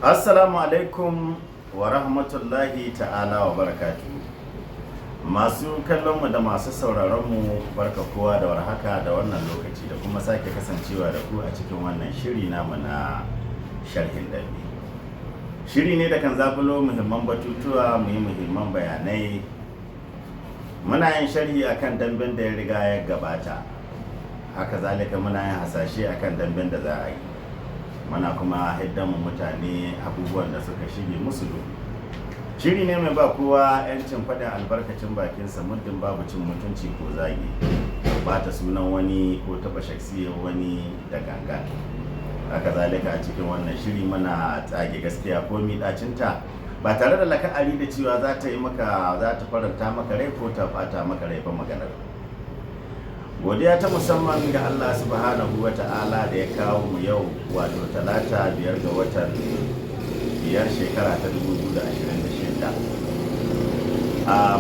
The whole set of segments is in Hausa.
Assalamu alaikum wa rahmatullahi ta'ala wa barakatuhu. Masu kallonmu da masu sauraronmu barka kowa da warhaka da wannan lokaci da kuma sake kasancewa da ku a cikin wannan shiri namu na sharhin dambe. Shiri ne da kan zabulo muhimman batutuwa mu yi muhimman bayanai. Muna yin sharhi akan damben da ya riga ya gabata. Haka zalika muna yin hasashe akan damben da za a yi. Mana kuma hiddamu mutane abubuwan da suka shige musu do. Shiri ne mai ba kowa 'yancin faɗin albarkacin bakinsa muddin babu cin mutunci ko zagi, bata sunan wani ko taɓa shaksiyar wani da gangan. Haka zalika a cikin wannan shiri muna tsage gaskiya ko miɗacinta ba tare da la'akari da cewa za ta faranta maka rai ko ta ɓata maka rai ba maganar. Godiya ta musamman ga Allah subhanahu wa ta'ala da ya kawo mu yau wato talata 5 ga watan 5 shekara ta 2026.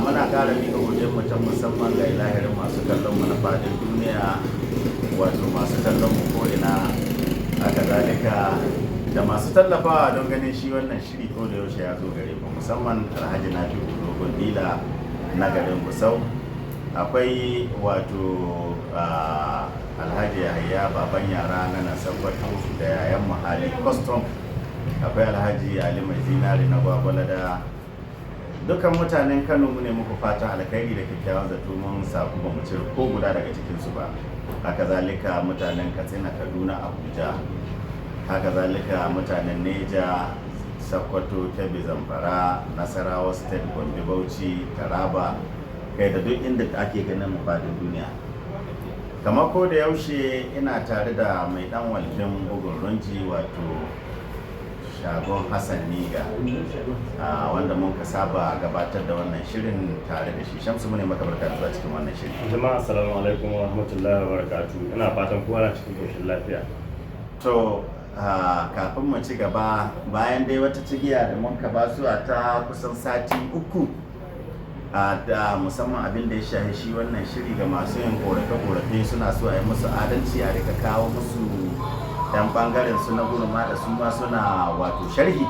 Muna ƙara miƙa godiyar mu ta musamman ga ilahirin masu kallon mu na faɗin duniya, wato masu kallon mu ko'ina, haka zalika da masu tallafawa don ganin shi wannan shiri ko da yaushe ya zo gare ku, musamman Alhaji Nafi Dogon Dila na garin Gusau. Akwai wato Alhaji Yahaya baban yara na Nasabatu da yayan Mahali Custom. Akwai Alhaji Ali Mai Zinari na Gwagwalada. Dukan mutanen Kano mu ne muku fatan alkhairi da kyakkyawan zato, mun sabu ba mu cire ko guda daga cikinsu ba. Haka zalika mutanen Katsina, Kaduna, Abuja. Haka zalika mutanen Neja, Sokoto, Kebbi, Zamfara, Nasarawa State, Gombe, Bauchi, Taraba, kai da duk inda ake ganin faɗin duniya. Kamar ko da yaushe ina tare da mai dan walfin bugun runji wato Shagon Hassan Niga, wanda mun ka saba gabatar da wannan shirin tare da shi. Shamsu mu ne maka barka da zuwa cikin wannan shirin. Jama'a assalamu alaikum wa rahmatullahi wa barakatuh. Ina fatan kowa na cikin koshin lafiya. To kafin mu ci gaba, bayan dai wata cigiya da mun ka basu ta kusan sati 3 da musamman abin da ya shahi shi wannan shiri ga masu yin korafe-korafe suna so a yi musu adalci, a rika kawo musu dan bangaren su na gurma da su ma suna wato sharhi.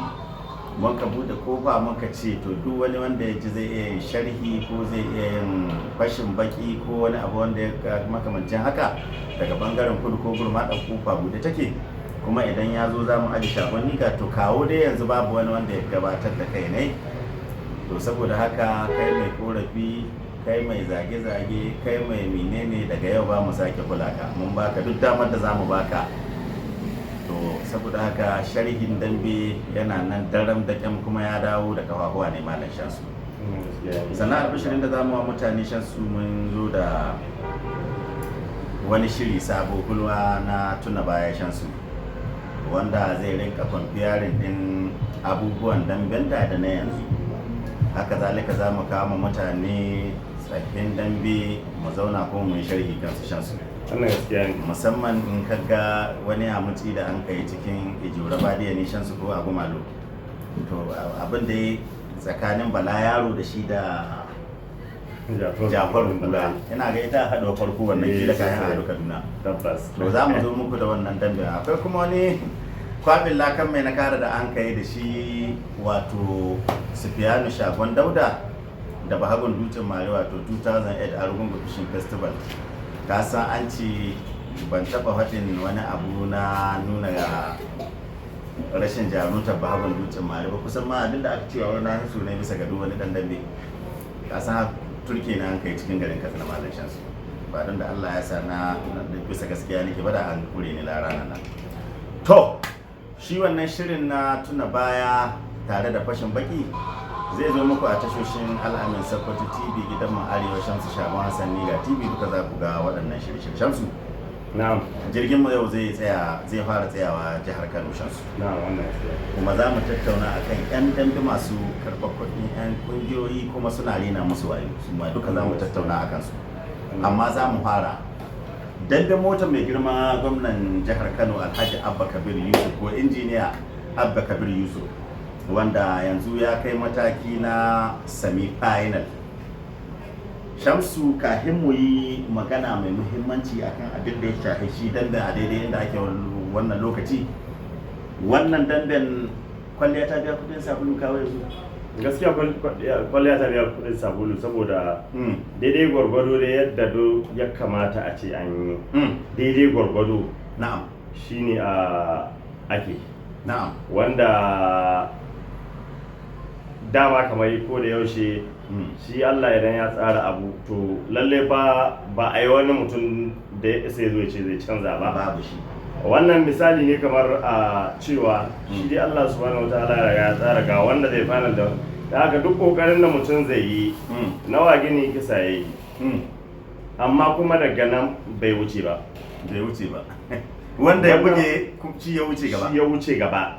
Mun ka bude kofa mun ka ce to duk wani wanda ya ji zai iya yin sharhi ko zai iya yin fashin baki ko wani abu wanda ya makamancin haka daga bangaren kudu ko gurma da kofa bude take. Kuma idan ya zo za mu aji Shagon Niga, to kawo dai yanzu babu wani wanda ya gabatar da kai ne. To saboda haka kai mai korafi, kai mai zage-zage, kai mai menene, daga yau ba mu sake kula ka, mun baka duk damar da za mu baka. To saboda haka sharhin dambe yana nan daram da kyan kuma ya dawo da kafafuwa ne malam Shansu. Sannan albishirin da za mu wa mutane Shansu, mun zo da wani shiri sabo kulwa na tuna baya Shansu, wanda zai rinka kwamfiyarin din abubuwan damben da na yanzu. Haka zalika za mu kawo mutane tsaffin dambe mu zauna ko mu yi sharhi kansu Shansu. Wannan gaskiya ne. Musamman in ka ga wani amutsi da an kai cikin Ijura Badiya ne Shansu ko Abu Malo. To abin da ya tsakanin Bala Yaro da shi da Jafaru Kula, ina ga ita haɗuwa farko wannan kila kayan haɗu Kaduna. Tabbas. To za mu zo muku da wannan dambe. Akwai kuma wani kwabin lakan mai na kara da an kai da shi wato Sufiyanu Shagon Dauda da Bahagun Dutsen Mare wato 2008 Argungu Fishing Festival. Ka san an ci ban taba faɗin wani abu na nuna rashin jarumtar Bahagun Dutsen Mare ba, kusan ma abinda aka cewa wani hasu ne bisa ga duk wani dan dambe. Ka san turke na an kai cikin garin Katsina malam Shansu, ba don da Allah ya sa na bisa gaskiya nake ba da an kure ni larana nan. To shi wannan shirin na tuna baya tare da fashin baki zai zo muku a tashoshin Al'amin Sokoto TV, gidan mu Arewa Shamsu, Shagon Hassan Niga TV, duka za ku ga waɗannan shirye-shirye Shamsu. Na'am. Jirgin mu yau zai fara tsayawa jihar Kano Shamsu. Na'am, wannan gaskiya. Kuma za mu tattauna akan 'yan dambe masu karɓar kuɗin 'yan ƙungiyoyi kuma suna rena musu wayo, su ma duka za mu tattauna akan su. Amma za mu fara dambe motar mai girma gwamnan jihar Kano Alhaji Abba Kabir Yusuf ko injiniya Abba Kabir Yusuf, wanda yanzu ya kai mataki na semi-final. Shamsu, kafin mu yi magana mai muhimmanci akan abin da ya shafi shi dambe a daidai inda ake wannan lokaci, wannan damben kwalliya ta biya kudin sabulu kawai yanzu. gaskiya kwalliya ta biya kudin sabulu saboda daidai gwargwado da yadda ya kamata a ce an yi daidai gwargwado na'am shine ake na'am wanda dama kamar ko da yaushe shi Allah idan ya tsara abu to lalle ba a yi wani mutum da ya isa zo ce zai canza ba babu shi. wannan misali ne kamar a cewa shi dai Allah subhanahu wataala ya tsara ga wanda zai fara da haka duk kokarin da mutum zai yi nawa gini kisa yayi amma kuma daga nan bai wuce ba wanda ya buge shi ya wuce gaba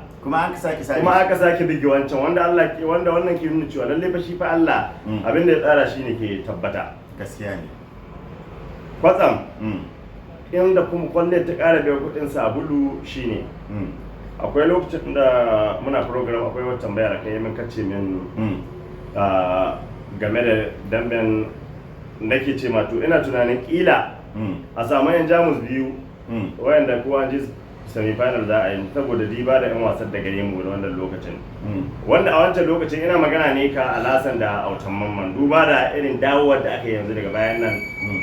kuma aka sake bige wancan wanda wannan ke nuna cewa lalle fa shi fa Allah abinda ya tsara shi ne ke tabbata gaskiya ne kwatsam inda kuma kwalle ta ƙara da kudin sabulu shine akwai lokacin da muna program akwai wata tambaya da kai min kace min game da damben nake ce ma to ina tunanin kila a samu yan jamus biyu wayanda kowa ji semi final za a yi saboda diba da yan wasan da gare mu da wannan lokacin wanda a wancan lokacin ina magana ne ka Alasan da Autan Mamman duba da irin dawowar da aka yi yanzu daga bayan nan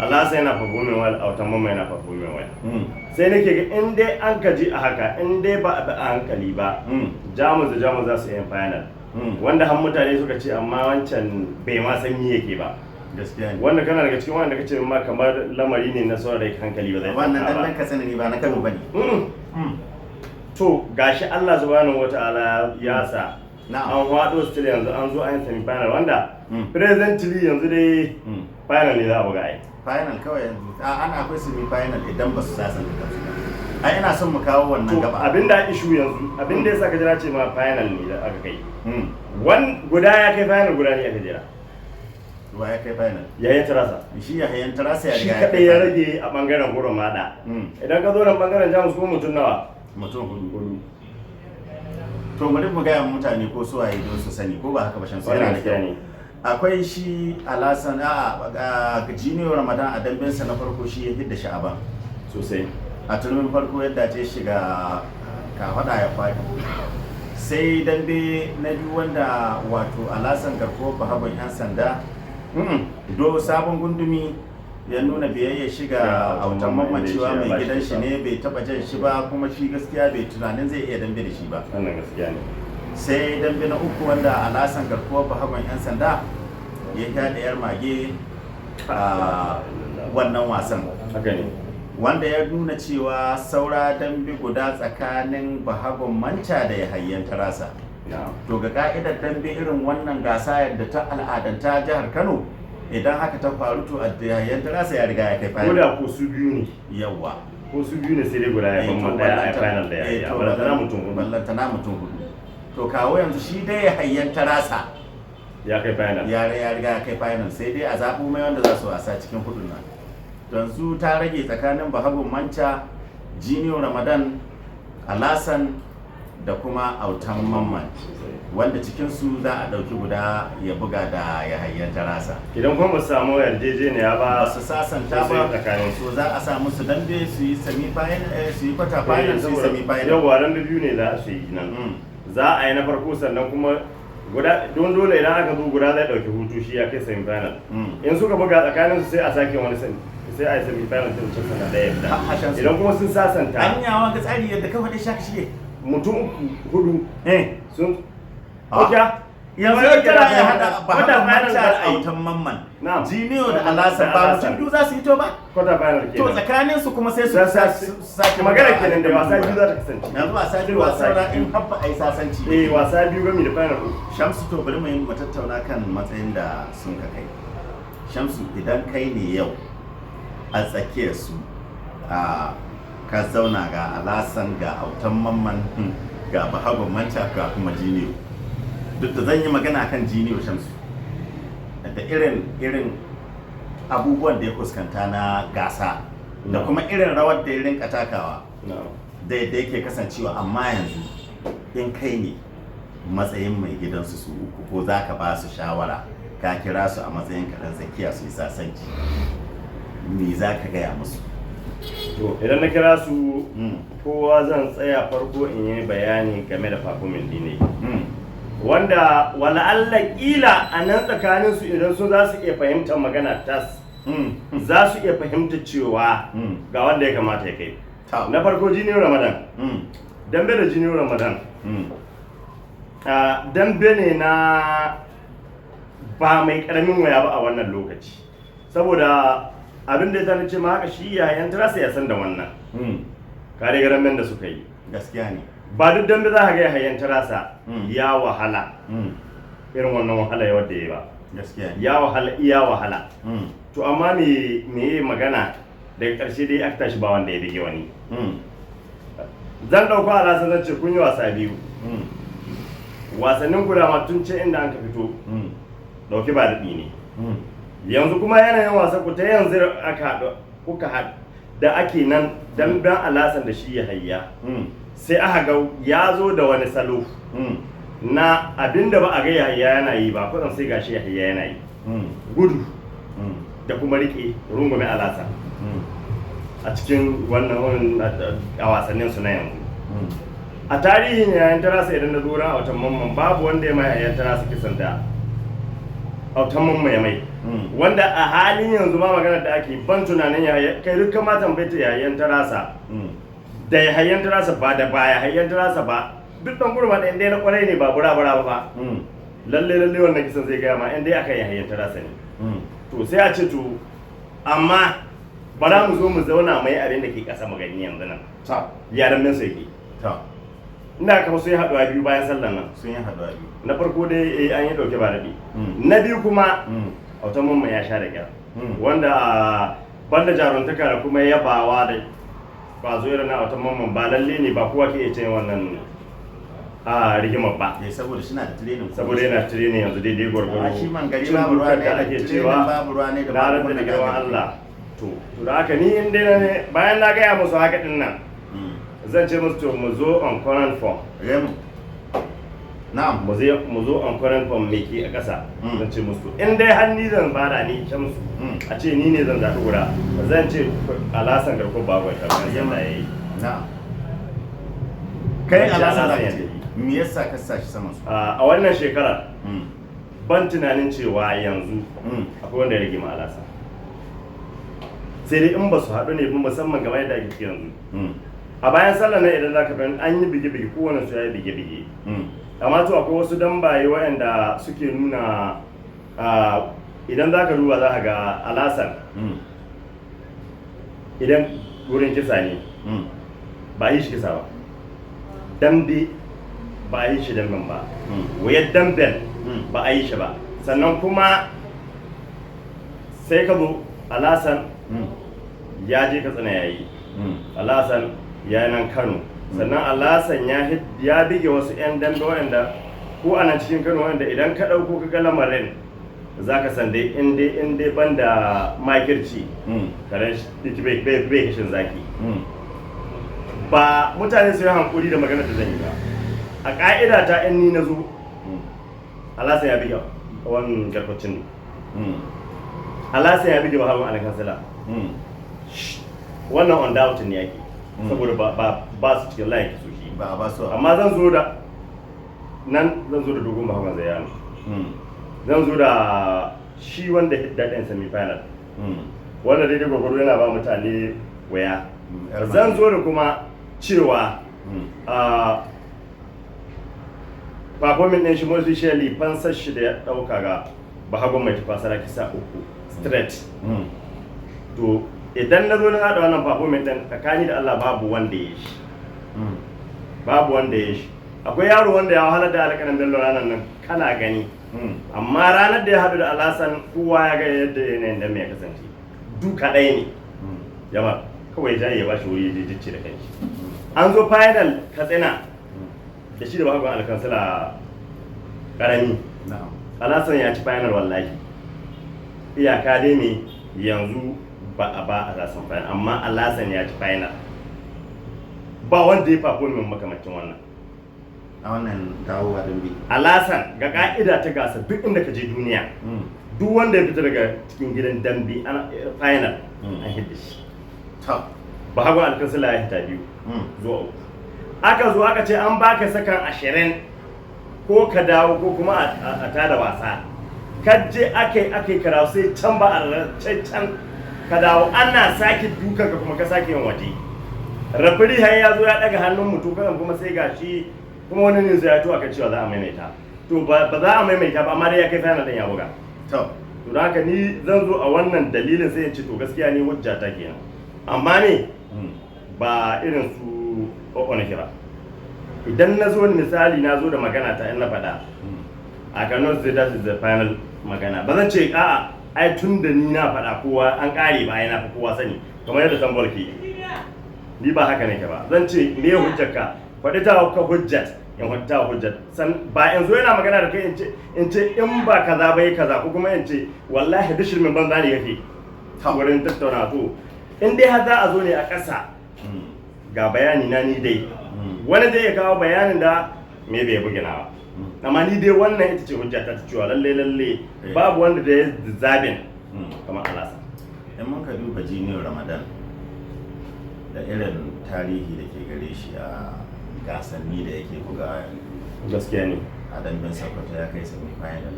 Alasan yana performing well Autan Mamman yana performing well sai nake ga in dai an kaji a haka in dai ba a hankali ba jamus da jamus za su yi final wanda har mutane suka ce amma wancan bai ma san yi yake ba gaskiya ne wanda kana daga cikin wanda kace ma kamar lamari ne na sauran rai hankali ba zai wannan dan ka sani ba na Kano bane to gashi Allah subhanahu wataala ya sa an wado still yanzu an zo an semi final wanda presently yanzu dai final ne za a buga ai final kawai yanzu ana akwai semi final idan ba su sasanta kansu ai ina son mu kawo wannan gaba abinda issue yanzu abinda yasa ka jira ce ma final ne da aka kai guda ya kai final guda ne aka jira wa ya kai final yayin tarasa shi yayin tarasa ya riga shi kadai ya rage a bangaren gurin mada idan ka zo nan bangaren jamus ko mutum nawa mutum hudu to bari mu gaya mutane ko su waye don su sani ko ba haka ba shan su yana da kyau akwai shi Alasan a Junior Ramadan a dambensa na farko shi ya hidda Sha'aban sosai a turmin farko yadda ta shiga kafada ya faɗi sai dambe na biyu wanda wato Alasan garko bahagon yan sanda do sabon gundumi ya nuna biyayya shiga Autan Mamman cewa mai gidan shi ne bai taba jan shi ba kuma shi gaskiya bai tunanin zai iya dambe da shi ba wannan gaskiya ne sai dambe na uku wanda Alasan garkuwar bahagon yan sanda ya kada yar mage a wannan wasan haka ne wanda ya nuna cewa saura dambe guda tsakanin bahagon manca da ya hayyan tarasa to ga ka'idar dambe irin wannan gasa yadda ta al'adanta jihar Kano idan haka ta faru to a hayyan tarasa ya riga ya kai final ko da ko su biyu ne yawa ko su biyu ne sai dai guda ya ban daya a final da ya yi ballantana mutum hudu to kawo yanzu shi dai ya hayyan tarasa ya kai final ya riga ya kai final sai dai a zaɓo mai wanda za su wasa cikin hudun nan yanzu ta rage tsakanin bahagon manca Junior Ramadan Alasan da kuma Autan Mamman wanda cikinsu za a ɗauki guda ya buga da ya hayyar tarasa idan kuma su samu yarjejeniya ba su sasanta ba so za a samu su dambe su yi semi final su yi kwata final su yi semi final yau waran da biyu ne za su yi nan za a yi na farko sannan kuma guda don dole idan aka zo guda zai ɗauki hutu shi ya kai semi final in suka buga tsakanin su sai a sake wani sai a yi semi final din cin sana ɗaya fita idan kuma sun sasanta an yawa ga tsari yadda ka faɗi shaka shi mutum hudu sun yanzu tana ya hada bahagon manca da Autan Mamman Junior da Alasan ba mutum biyu za su yi to ba kwata final kenan to tsakanin su kuma sai su sake magana kenan da wasa biyu za ta kasance yanzu wasa biyu wasa in habba ai sasanci wasa biyu gami da final Shamsu to bari mu yi mu tattauna kan matsayin da sun ka kai Shamsu idan kai ne yau a tsakiyar su ka zauna ga Alasan ga Autan Mamman ga bahagon manca ga kuma Junior duk da zan yi magana kan Junior Shamsu da irin abubuwan da ya fuskanta na gasa da kuma irin rawar da ya rinka takawa da yadda yake kasancewa amma yanzu in kai ne matsayin mai gidansu su uku ko za ka ba su shawara ka kira su a matsayin kaɗan tsakiya su yi sasanci me za ka gaya musu to idan na kira su kowa zan tsaya farko in yi bayani game da performance ne wanda wala Allah kila a nan tsakanin su idan su za su iya fahimtar magana tas za su iya fahimta cewa ga wanda ya kamata ya kai. Na farko Junior Ramadan dambe da Junior Ramadan dambe ne na ba mai karamin waya ba a wannan lokaci, saboda abin da ya zane ce ma haka shi yayan Tarasa ya san da wannan kare garan da suka yi gaskiya ne. ba duk dambe za ka ga yayan Tarasa ya wahala irin wannan wahala ya wadda ya ba gaskiya ne. ya wahala iya wahala to amma me magana daga ƙarshe dai aka tashi ba wanda ya bige wani. Zan ɗauko Alasa zan ce kun yi wasa biyu wasannin guda ma tun ce inda an ka fito ɗauki ba daɗi ne. Yanzu kuma yanayin wasa ku ta yanzu kuka haɗu da ake nan damben Alasan da shi ya hayya sai aka ga ya zo da wani salo na abinda ba a ga yahaya yana yi ba kudan sai gashi yahaya yana yi gudu da kuma rike rungume Alasa a cikin wannan a wasannin su na yanzu. A tarihin yayan Tarasa idan na zo ran autan mamman babu wanda ya mai yayan Tarasa kisan da autan mamman ya mai wanda a halin yanzu ma magana da ake ban tunanin yaya kai duk ma tambayta yayan Tarasa da yayan Tarasa ba da baya yayan Tarasa ba duk dan gurma da inda na kwarai ne ba bura ba lalle wannan kisan zai gaya ma inda aka yi yayan Tarasa ne. To sai a ce to amma bara mu zo mu zauna mai abin da ke kasa magani yanzu nan yaran nan sai ke ina kama sun yi haɗuwa biyu bayan sallan nan. Sun yi haɗuwa biyu. Na farko dai an yi ɗauke ba daɗi. Na biyu kuma autan mamman ya sha da kyar wanda banda jaruntaka da kuma yabawa da ba zo irin na autan mamman ba lalle ne ba kowa ke iya cin wannan rigimar ba. Saboda shi na da training. Saboda yana training yanzu daidai gwargwaro. Shi man gari babu ruwa ne da ake cewa babu ruwa ne da na rantsa da girman Allah. To da haka ni in dai ne bayan na gaya musu haka din nan zan ce musu to mu zo on current form. Na'am. Mu zo on current form me ke a ƙasa. Zan ce musu in dai har ni zan bada ni ce musu a ce ni ne zan zaɓi guda zan ce Alasan garko babu ya kamar yadda ya yi. Na'am. Kai Alasan za ka ce me yasa ka sa shi sama su? A wannan shekarar ban tunanin cewa yanzu akwai wanda ya rage ma Alasan. Sai dai in ba su haɗu ne musamman game da ake yanzu. A bayan sallah na idan zaka bayan an yi bige-bige kowane su ya yi bige-bige. Amma to akwai wasu dambaye waɗanda suke nuna idan zaka duba za ka ga Alasan idan wurin kisa ne ba yi shi kisa ba. Dambe ba a yi shi damben ba. Wayar damben ba a yi shi ba. Sannan kuma sai ka zo Alasan ya je Katsina ya yi. Alasan ya yi nan Kano. Sannan Alasan ya bige wasu 'yan dambe waɗanda ko a nan cikin Kano waɗanda idan ka ɗauko ka ga lamarin za ka san dai in dai ban da makirci karen shi bai kishin zaki. Ba mutane su yi hankuri da magana da zan yi ba. A ƙa'ida ta in ni na zo Alasan ya bige wani garkwacin Alasan ya bige Bahagun Alkansila. Wannan on doubt ne yake saboda ba su cikin layin kiso shi ba su. Amma zan zo da dogon Bahagun Zayano. Zan zo da shi wanda daɗin semi final wanda daidai gwagwaro yana ba mutane waya. Zan zo da kuma cewa performing ɗin shi Moses Shelley fansar shi da ya ɗauka ga Bahagun mai tafasara kisa 3 straight. To idan na zo na haɗa wannan performance ɗin tsakani da Allah babu wanda ya shi. Babu wanda ya shi. Akwai yaro wanda ya wahalar da alƙanan Bello ranar nan kana gani. Amma ranar da ya haɗu da Alasan kowa ya ga yadda yanayin da mai kasance. Duka ɗaya ne. Jama'a kawai jaye ya bashi wuri ya jicce da kanshi. An zo final Katsina da shi da Bahagun Alkansila ƙarami. Alasan ya ci final wallahi. Iyaka dai me yanzu ba Alasan final amma Alasan ya ci final. Ba wanda ya fafo min makamacin wannan. A wannan dawowa dambe. Alasan ga ka'ida ta gasa duk inda ka je duniya. Duk wanda ya fita daga cikin gidan dambe ana final an hidda shi. Bahagun Alkansila ya hita 2 zuwa 3. Aka zo aka ce an baka sakan 20 ko ka dawo ko kuma a tada wasa kaje ake karatu sai can ba a can ka dawo ana sake duka ka kuma ka sake yin waje rafiri har ya zo ya daga hannun mutu kan kuma sai gashi kuma wani ne zai to aka cewa za a maimaita to ba za a maimaita ba amma dai ya kai final din ya buga to da haka ni zan zo a wannan dalilin sai in ce to gaskiya ni hujja ta kenan amma ne ba irin su ƙwaƙwa nake ba idan na zo misali na zo da magana ta in na faɗa a cannot say that is the final magana ba zan ce a'a ai tun da ni na faɗa kowa an ƙare ba ai na fi kowa sani kamar yadda tambol ke ni ba haka nake ba zan ce me hujjarka faɗi ta ka hujjat in faɗi ta hujjat san ba yanzu yana magana da kai in ce in ba kaza bai kaza ko kuma in ce wallahi bishir min banza ne kake wurin tattauna to in dai har za a zo ne a ƙasa ga bayani na ni dai wani zai iya kawo bayanin da me bai buge na ba amma ni dai wannan ita ce hujja ta cewa lalle babu wanda da ya zabin kamar alasa in mun ka duba jiniyo ramadan da irin tarihi da ke gare shi a gasanni da yake buga gaskiya ne a damben sakwato ya kai semi final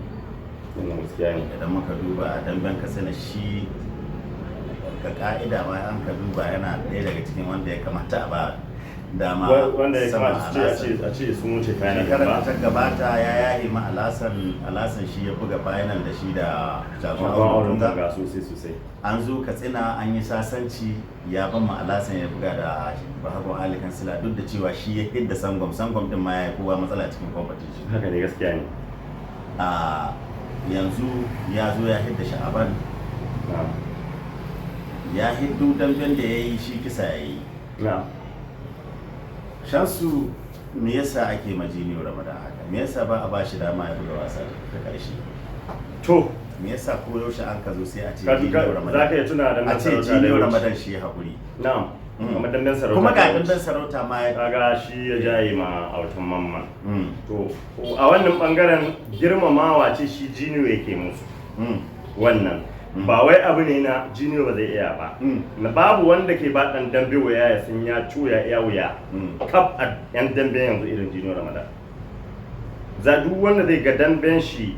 wannan gaskiya ne idan muka duba a damben kasana shi ga ka'ida ma an ka duba yana ɗaya daga cikin wanda ya kamata a ba dama wanda ya kamata a ce sun wuce final shekarar ta gabata ya yayi ma alasan shi ya buga final da shi da jagoran ga sosai an zo katsina an yi sasanci ya ban ma alasan ya buga da bahagon alikan sila duk da cewa shi ya hidda sangom din ma ya yi kowa matsala cikin competition haka ne gaskiya ne a yanzu ya zo ya hidda sha'aban ya hiddu damben da ya yi shi kisa ya yi shansu me yasa ake majiniyo ramadan haka me yasa ba a bashi dama ya buga wasa ta karshe to me yasa ko yaushe an ka zo sai a ce jiniyo ramadan za ka yi tuna da a ce jiniyo ramadan shi ya haƙuri na'am kuma dandan sarauta kuma ga dandan sarauta ma ya kaga shi ya jaye ma autan mamman to a wannan bangaren girmamawa ce shi jiniyo yake musu wannan ba wai abu ne na jiniyo ba zai iya ba na babu wanda ke ba dan dambe waya ya san ya cuya ya wuya kaf a yan dambe yanzu irin jiniyo ramadan za duk wanda zai ga damben shi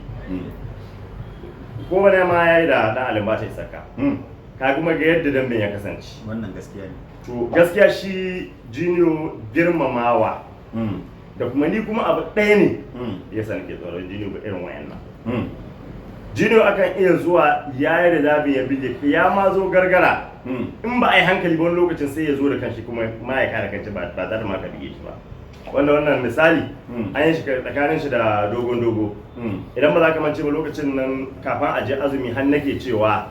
ko wani ma yayi da dan alibata isaka ka kuma ga yadda damben ya kasance wannan gaskiya ne to gaskiya shi jiniyo girmamawa da kuma ni kuma abu ɗaya ne ya san ke tsoron jiniyo ba irin wayannan jiniyo akan iya zuwa yayi da zabi ya bige ya ma zo gargara in ba a yi hankali ba wani lokacin sai ya zo da kanshi kuma ma ya kare kanshi ba tare da ma ka bige shi ba wannan misali an yi shi tsakanin shi da dogo idan ba za ka mance ba lokacin nan kafin a je azumi har nake cewa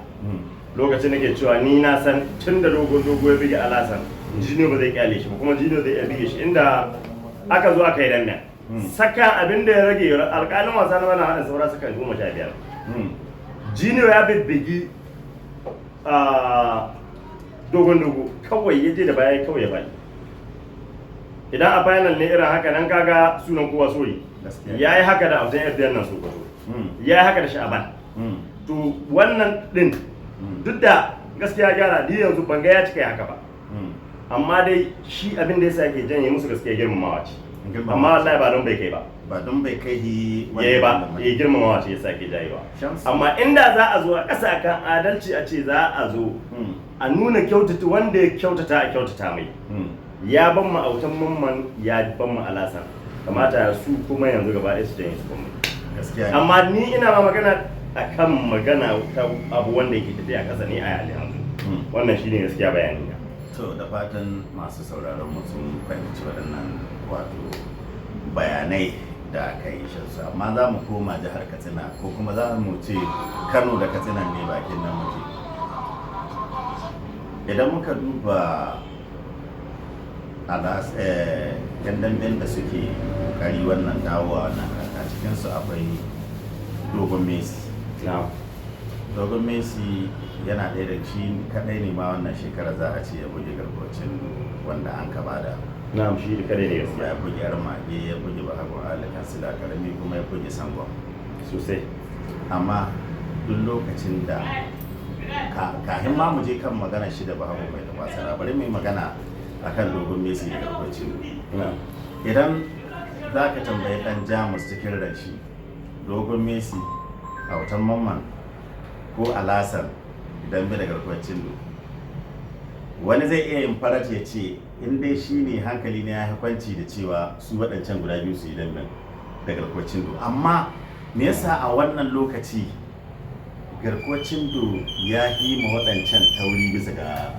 lokacin nake cewa ni na san tun da dogo ya bige alasan jiniyo ba zai kyale shi ba kuma jiniyo zai iya bige shi inda aka zo aka yi danna saka abin da ya rage alƙalin wasa na mana haɗin saura suka 15 jiniyo ya bibbigi dogo kawai ya je da baya kawai ya bani idan a final ne irin haka nan kaga sunan kowa soyi ya yi haka da abin fdn nan sokoto ya yi haka da sha'aban to wannan din duk da gaskiya gyara ni yanzu ban ga ya cika haka ba amma dai shi abin da yasa yake janye musu gaskiya girmamawa ce amma wallahi ba don bai kai ba don bai kai yayi ba ya girmamawa ce yasa yake jayewa amma inda za a zo a ƙasa kan adalci a ce za a zo a nuna kyautata wanda ya kyautata a kyautata mai ya ban mu autan mamman ya ban mu alasan kamata su kuma yanzu gaba ɗaya su janye su kuma gaskiya amma ni ina ma magana akan magana ta abu wanda yake tafiya ƙasa ne a yanzu wannan shine gaskiya bayani na to da fatan masu sauraron mu sun fahimci waɗannan wato bayanai da aka yi shi amma za mu koma jihar Katsina ko kuma za mu ce Kano da Katsina ne bakin nan muke idan muka duba yan damben da suke kokari wannan dawowa wannan kaka cikinsu akwai dogon Messi dogon Messi yana ɗaya da shi kadai ne ma wannan shekara za a ce ya buge garkocin wanda an ka bada na'am shi kadai ne gaskiya ya buge Armage ya buge Bahagon Alikan Sila Karami kuma ya buge Sangon sosai amma duk lokacin da kafin ma mu je kan magana shi da Bahagon mai tafasara bari mu yi magana akan dogon Messi da garkocin idan za ka tambayi ɗan Jamus cikin rashi dogon Messi a wutan Mamman ko Alasan idan bai da garkuwar cindo, wani zai iya yin farat ya ce in dai shi ne hankali ne ya kwanci da cewa su waɗancan guda biyu su yi damben da garkuwar cindo. Amma me yasa a wannan lokaci garkuwar cindo ya yi ma waɗancan tauri bisa ga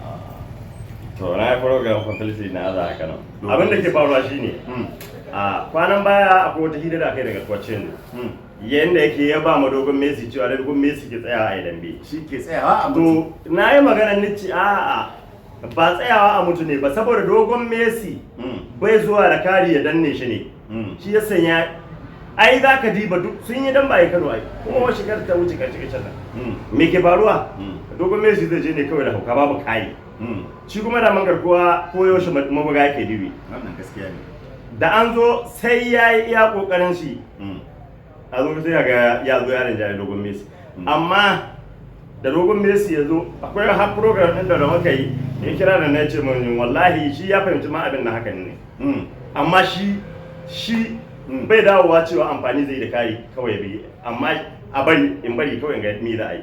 to na yi program completely na aza haka nan. Abin da ke faruwa shine a kwanan baya akwai wata hidda da aka yi da garkuwar cindo yanda yake ya ba ma dogon Messi cewa dogon Messi ke tsayawa a dambe, shi ke tsayawa a to na yi magana nici a'a ba tsayawa a mutu ne ba, saboda dogon Messi bai zuwa da kari ya danne shi ne, shi ya sanya ai za ka diba duk sun yi dan ba yi Kano ai kuma wa shigar ta wuce karshe karshen nan me ke faruwa dogon Messi zai je ne kawai da hauka babu kayi, shi kuma da mangar kowa ko yaushe mabuga yake dibi, wannan gaskiya ne. da an zo sai ya yi iya kokarin shi a zo sai ga ya zo yaron jari dogon Messi, amma da dogon Messi ya zo akwai har program ɗin da muka yi ya kira da na ce mun wallahi shi ya fahimci ma abin na haka ne, amma shi bai dawowa cewa amfani zai da kari kawai bi, amma a bari in bari kawai ga mi da ai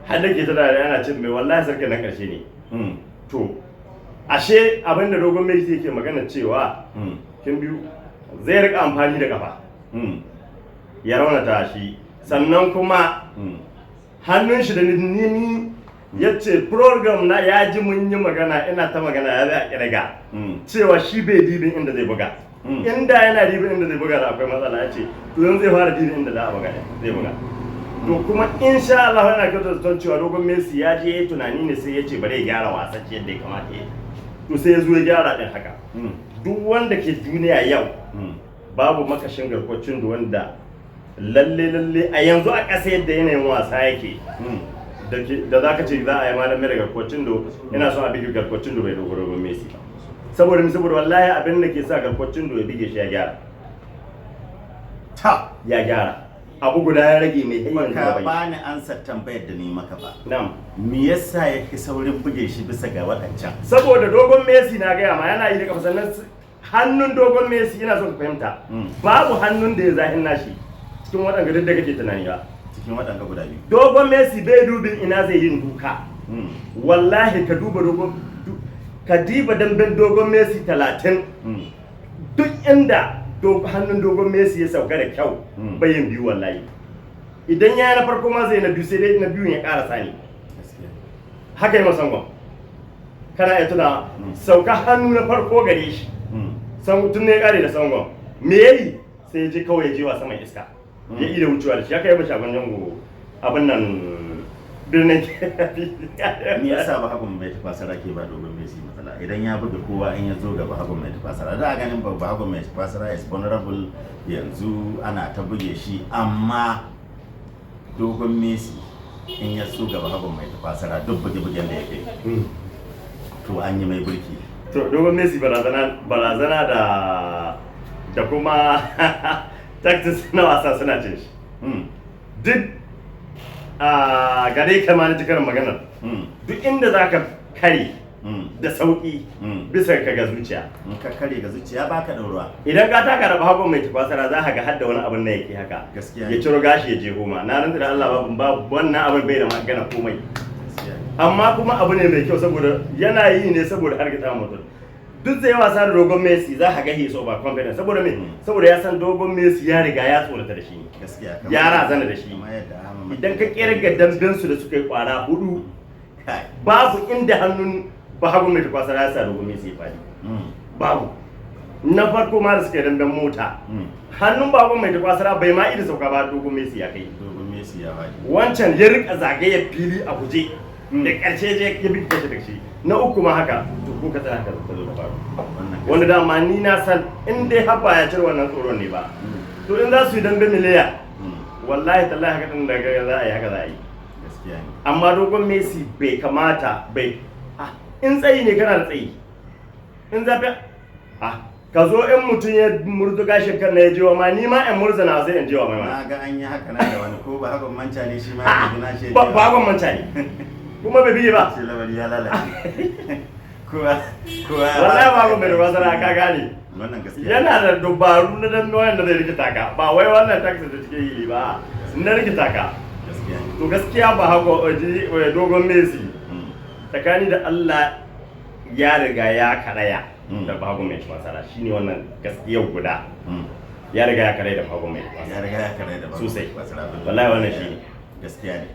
har da ke tada yana ce mai wallahi sarki na karshe ne. To ashe abin da dogon Messi yake magana cewa kin biyu zai rika amfani da kafa ya raunata shi, sannan kuma hannun shi da ni ya ce program na ya ji mun yi magana ina ta magana ya zai a kirga cewa shi bai dibin inda zai buga, inda yana dibin inda zai buga da akwai matsala, ya ce to yanzu zai fara dibin inda za a buga zai buga. To kuma insha Allah yana kyautar da cewa dogon Messi ya je yayi tunani ne sai ya ce bari ya gyara wasan yadda ya kamata ya, to sai ya zo ya gyara din haka. Duk wanda ke duniya yau babu makashin garkwacin da wanda lalle a yanzu a ƙasa yadda yanayin wasa yake da za ka ce za a yi malamai da garkwacin da yana son a bige garkwacin da bai dogoro Messi, saboda wallahi abin da ke sa garkwacin da ya bige shi ya gyara abu guda ya rage mai hanyar da bai. Ba ni ansa tambayar da ni maka ba. Na'am. Me yasa yake saurin buge shi bisa ga waɗancan? Saboda dogon Messi na gaya ma yana yi da kafa, sannan hannun dogon Messi yana son fahimta babu hannun da ya zahin nashi cikin waɗanda duk da kake tunani ba. Cikin waɗanda guda biyu. Dogon Messi bai dubin ina zai yin duka. Wallahi ka duba ka diba damben dogon Messi 30 duk inda hannun dogon Messi ya sauka da kyau bayan biyu wallahi. Idan ya na farko ma zai na biyu sai dai na biyun ya ƙara sani. Haka yi masangon. Kana iya tuna sauka hannu na farko gare shi. Tun ne ya ƙare da sangon. Me yayi sai ya je kawai ya je wasa mai iska. Ya ida wucewa da shi aka yi shagon jango abin nan birnin me yasa ba hagun mai tafasara ke ba dogon Messi matsala idan ya buga kowa in ya zo gaba hagun mai tafasara da ganin ba hagun mai tafasara is vulnerable yanzu ana ta buge shi, amma dogon Messi in ya so gaba hagun mai tafasara duk buge-bugen da ya kai to an yi mai burki. To dogon Messi barazana da kuma tactics na wasa suna cin shi. Duk a gare kama na jikarar maganar duk inda za ka kare da sauƙi bisa ka ga zuciya. Ka kare ga zuciya ba ka ɗauruwa. Idan ka taka da hagun mai tafasara za ka ga hadda wani abin da yake haka ya ciro gashi ya je goma, na rantsa da Allah babu wannan abin bai da magana komai, amma kuma abu ne mai kyau saboda yana yi ne saboda hargitsa mutum. Duk zai wasa da dogon Messi za ka ga he so ba confidence saboda me, saboda ya san dogon Messi ya riga ya tsorata da shi ne, ya razana da shi. Idan ka kirga damben su da suka yi kwara 4 babu inda hannun bahagun mai tafasara ya sa dogon Messi ya fadi, babu. Na farko ma da suka yi damben mota hannun bahagun mai tafasara bai ma ida sauka ba dogon Messi ya kai, wancan ya rika zagaye fili a guje da ƙarshe je ya bi kashe da shi. Na uku ma haka to ko ka tsaya haka ta zo da faru, wanda dama ni na san in dai haba ya cire wannan tsoron ne ba, to in za su yi dambe miliya wallahi tallahi haka din daga za a yi haka za a yi. Amma dogon Messi bai kamata in tsayi ne kana da tsayi, in zafi ka zo in mutum ya murdu gashin kan na ya jiwa ma ni ma in murzana sai in jiwa mai ma. Na ga an yi haka na da wani ko ba hakan manca ne shi ma ya gina shi. Ba hakan manca ne. Kuma bai biye ba. Shi lamari ya lalace. Kowa wallahi ba hakan bai da wasara ka gane. wannan gaskiya yana da dubaru na dan wanda zai rikita ka ba wai wannan taxi da take yi ba na rikita ka gaskiya to gaskiya ba haka dogon Messi tsakani da Allah ya riga ya karaya da babu mai masara shine wannan gaskiya guda ya riga ya karaya da babu mai ya riga ya karaya da babu sosai masara wallahi wannan shine gaskiya ne.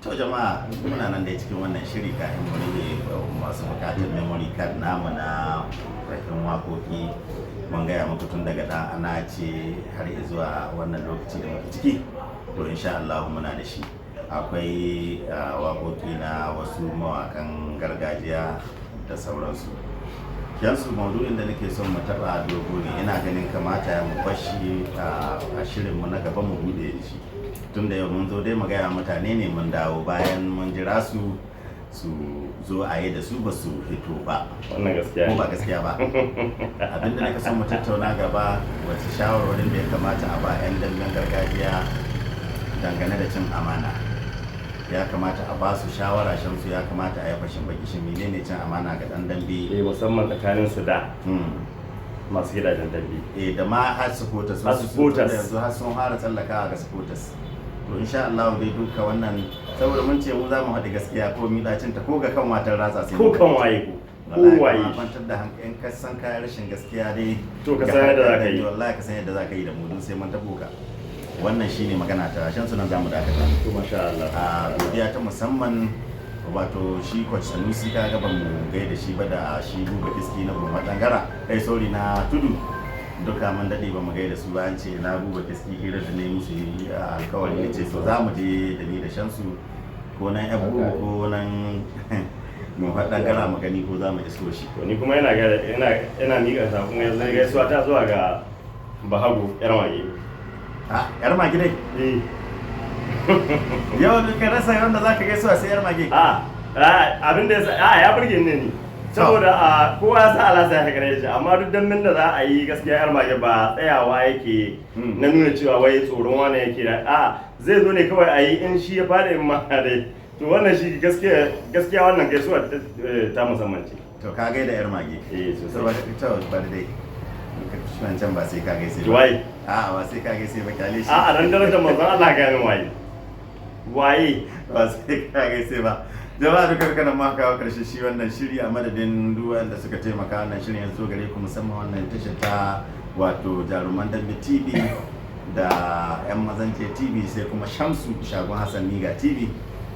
To jama'a muna nan dai cikin wannan shiri kafin mu rage masu bukatar memory card namu na rakin waƙoƙi mun gaya muku tun daga ɗan ana ce har zuwa wannan lokaci da muke ciki to insha Allah muna da shi akwai waƙoƙi na wasu mawaƙan gargajiya da sauransu. Yansu maudu'in da nake son mu taɓa dogo ne ina ganin kamata mu bashi a shirinmu na gaba mu buɗe shi. Tun da yau mun zo dai mu gaya mutane ne mun dawo bayan mun jira su zo a yi da su ba su hito ba. Wannan gaskiya ko ba gaskiya ba. Abinda nake son mu tattauna gaba wace shawarwarin da ya kamata a ba 'yan damben gargajiya dangane da cin amana. Ya kamata a ba su shawara shamsu ya kamata a yi fashin baki shi menene cin amana ga ɗan dambe. Musamman tsakanin su da masu gidajen dambe. Da ma har supporters yanzu har sun fara tsallakawa ga supporters. To insha Allah dai duka wannan saboda mun ce mu za mu haɗe gaskiya ko milacin ta ko ga kan watan ratsa sai ko kan waye ko waye kwantar da hankalin ka san kayan rashin gaskiya dai to ka san yadda zaka yi wallahi ka san yadda zaka yi da mu sai mun tabo ka wannan shine magana ta shan sunan zamu dakata to masha Allah godiya ta musamman wato shi coach Sanusi kaga ban mu gaida shi ba da shi buga kiski na goma dangara sorry na tudu duka mun dade ba mu gaida su ba an ce na buga kiski hira da ne musu alkawari ne ce so za mu je da ni da shansu ko nan yabu ko nan mu faɗan gara mu gani ko za mu iso shi to ni kuma ina miƙa sakon yanzu gaisuwa ta zuwa ga Bahago yar mage yar mage dai yau ka rasa wanda zaka gaisuwa sai yar mage abin da ya burge ni saboda kowa ya sa alasa ya gare shi amma duk dan da za a yi gaskiya yar mage ba tsayawa yake na nuna cewa wai tsoron wani yake da zai zo ne kawai a yi in shi ya fara yin ma dai to wannan shi gaskiya wannan gaisuwa ta musamman ce to ka gaida yar mage sosai ba ta ba dai can ba sai ka gaise ba waye ba sai ka gaise ba kyale shi dan darajar manzon Allah ga min waye ba sai ka gaise ba jama'a duka kanan ma kawo karshe shi wannan shiri a madadin duwan da suka taimaka wannan shirin yanzu gare ku musamman wannan tashar ta wato jaruman dambe TV da yan mazance TV sai kuma Shamsu shagon Hassan Niga TV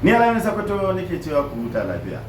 ni Alamin Sokoto nake cewa ku huta lafiya.